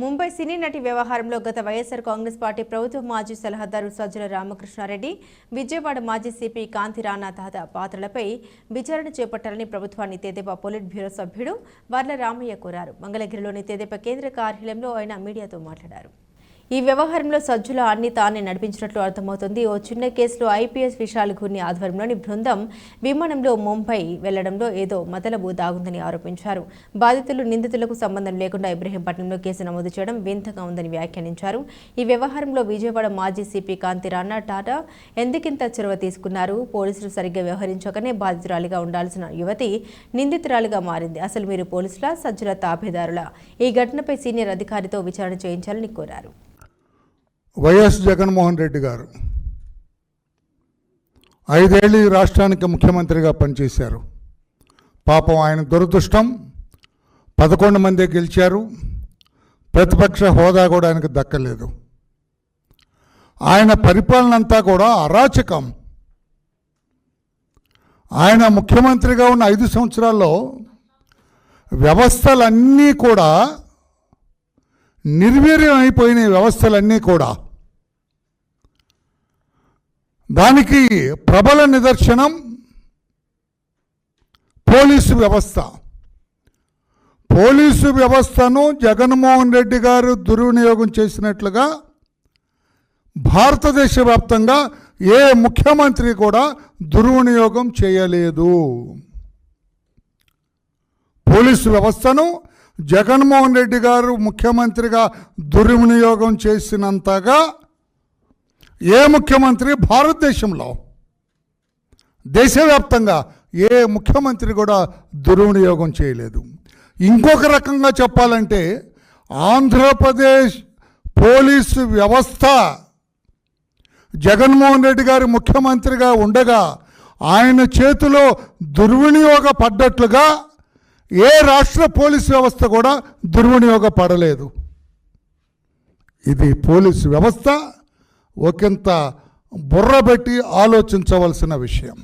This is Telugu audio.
ముంబై సినీ నటి వ్యవహారంలో గత వైఎస్ఆర్ కాంగ్రెస్ పార్టీ ప్రభుత్వ మాజీ సలహాదారు సజ్జల రామకృష్ణారెడ్డి, విజయవాడ మాజీ సిపి కాంతి రాణా తదితర పాత్రలపై విచారణ చేపట్టాలని ప్రభుత్వాన్ని తెదేపా పొలిట్ బ్యూరో సభ్యుడు వర్ల రామయ్య కోరారు. మంగళగిరిలోని తెదేపా కేంద్ర కార్యాలయంలో ఆయన మీడియాతో మాట్లాడారు. ఈ వ్యవహారంలో సజ్జల అన్ని తానే నడిపించినట్లు అర్థమవుతుంది. ఓ చిన్న కేసులో ఐపీఎస్ విశాల్ గుర్ని ఆధ్వర్యంలోని బృందం విమానంలో ముంబై వెళ్లడంలో ఏదో మతలబు దాగుందని ఆరోపించారు. బాధితులు నిందితులకు సంబంధం లేకుండా ఇబ్రహీంపట్నంలో కేసు నమోదు చేయడం వింతగా ఉందని వ్యాఖ్యానించారు. ఈ వ్యవహారంలో విజయవాడ మాజీ సిపి కాంతి రాణా టాటా ఎందుకింత చొరవ తీసుకున్నారు? పోలీసులు సరిగ్గా వ్యవహరించకనే బాధితురాలిగా ఉండాల్సిన యువతి నిందితురాలిగా మారింది. అసలు మీరు పోలీసుల సజ్జల తాబేదారుల? ఈ ఘటనపై సీనియర్ అధికారితో విచారణ చేయించాలని కోరారు. వైఎస్ జగన్మోహన్ రెడ్డి గారు 5 ఏళ్ళు ఈ రాష్ట్రానికి ముఖ్యమంత్రిగా పనిచేశారు. పాపం ఆయన దురదృష్టం 11 మందే గెలిచారు. ప్రతిపక్ష హోదా కూడా ఆయనకు దక్కలేదు. ఆయన పరిపాలన అంతా కూడా అరాచకం. ఆయన ముఖ్యమంత్రిగా ఉన్న 5 సంవత్సరాల్లో వ్యవస్థలన్నీ కూడా నిర్వీర్యం అయిపోయిన వ్యవస్థలన్నీ కూడా. దానికి ప్రబల నిదర్శనం పోలీసు వ్యవస్థ. పోలీసు వ్యవస్థను జగన్మోహన్ రెడ్డి గారు దుర్వినియోగం చేసినట్లుగా భారతదేశ వ్యాప్తంగా ఏ ముఖ్యమంత్రి కూడా దుర్వినియోగం చేయలేదు. పోలీసు వ్యవస్థను జగన్మోహన్ రెడ్డి గారు ముఖ్యమంత్రిగా దుర్వినియోగం చేసినంతగా ఏ ముఖ్యమంత్రి భారతదేశంలో దేశవ్యాప్తంగా ఏ ముఖ్యమంత్రి కూడా దుర్వినియోగం చేయలేదు. ఇంకొక రకంగా చెప్పాలంటే ఆంధ్రప్రదేశ్ పోలీసు వ్యవస్థ జగన్మోహన్ రెడ్డి గారు ముఖ్యమంత్రిగా ఉండగా ఆయన చేతిలో దుర్వినియోగపడ్డట్లుగా ఏ రాష్ట్ర పోలీసు వ్యవస్థ కూడా దుర్వినియోగపడలేదు. ఇది పోలీసు వ్యవస్థ ఒకంత బుర్రబెట్టి ఆలోచించవలసిన విషయం.